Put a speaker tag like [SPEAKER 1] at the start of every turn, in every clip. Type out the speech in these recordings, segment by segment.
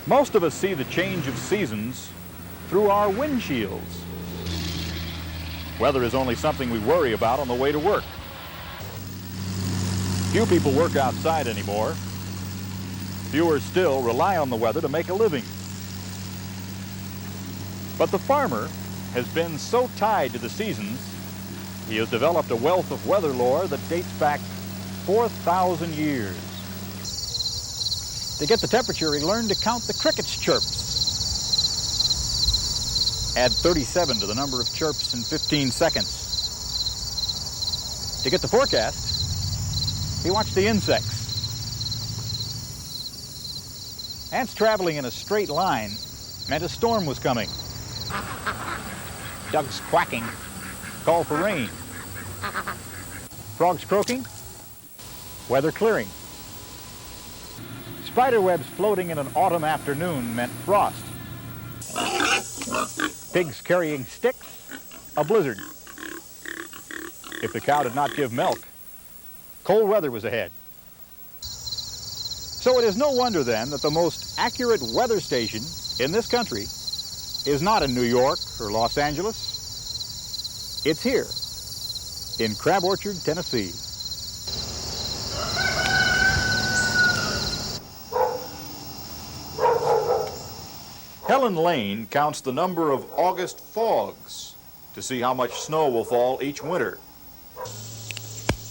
[SPEAKER 1] Most of us see the change of seasons through our windshields. Weather is only something we worry about on the way to work. Few people work outside anymore. Fewer still rely on the weather to make a living. But the farmer has been so tied to the seasons, he has developed a wealth of weather lore that dates back 4,000 years. To get the temperature, he learned to count the crickets' chirps. Add 37 to the number of chirps in 15 seconds. To get the forecast, he watched the insects. Ants traveling in a straight line meant a storm was coming. Ducks quacking called for rain. Frogs croaking, weather clearing. Spider webs floating in an autumn afternoon meant frost. Pigs carrying sticks, a blizzard. If the cow did not give milk, cold weather was ahead. So it is no wonder then that the most accurate weather station in this country is not in New York or Los Angeles. It's here in Crab Orchard, Tennessee. Helen Lane counts the number of August fogs to see how much snow will fall each winter.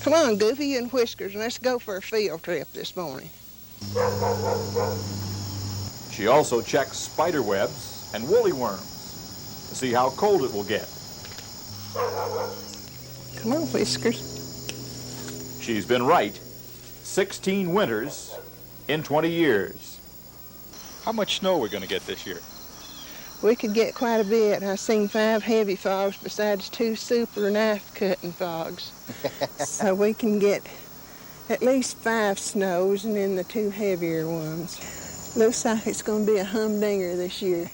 [SPEAKER 2] Come on, Goofy, you and Whiskers, and let's go for a field trip this morning.
[SPEAKER 1] She also checks spider webs and woolly worms to see how cold it will get.
[SPEAKER 2] Come on, Whiskers.
[SPEAKER 1] She's been right 16 winters in 20 years. How much snow are we going to get this year?
[SPEAKER 2] We could get quite a bit. I've seen 5 heavy fogs besides 2 super knife-cutting fogs. So we can get at least 5 snows and then the 2 heavier ones. Looks like it's going to be a humdinger this year.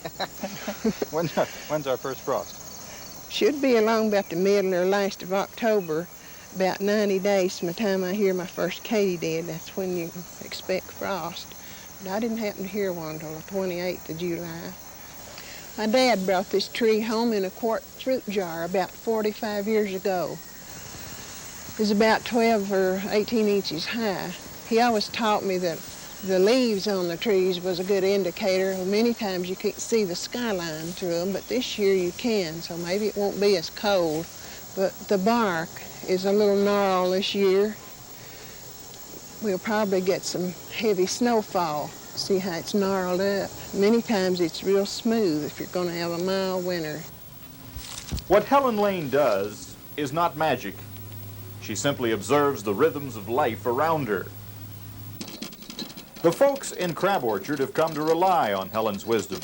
[SPEAKER 1] When's our first frost?
[SPEAKER 2] Should be along about the middle or last of October, about 90 days from the time I hear my first katydid. That's when you expect frost. But I didn't happen to hear one until the 28th of July. My dad brought this tree home in a quart fruit jar about 45 years ago. It was about 12 or 18 inches high. He always taught me that the leaves on the trees was a good indicator. Many times you can't see the skyline through them, but this year you can, so maybe it won't be as cold. But the bark is a little gnarled this year. We'll probably get some heavy snowfall. See how it's gnarled up. Many times it's real smooth if you're going to have a mild winter.
[SPEAKER 1] What Helen Lane does is not magic. She simply observes the rhythms of life around her. The folks in Crab Orchard have come to rely on Helen's wisdom.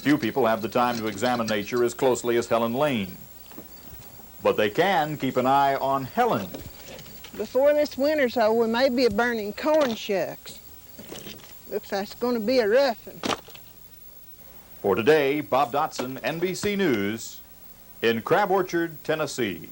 [SPEAKER 1] Few people have the time to examine nature as closely as Helen Lane. But they can keep an eye on Helen.
[SPEAKER 2] Before this winter's over, we may be burning corn shucks. Looks like it's going to be a rough one.
[SPEAKER 1] For today, Bob Dotson, NBC News, in Crab Orchard, Tennessee.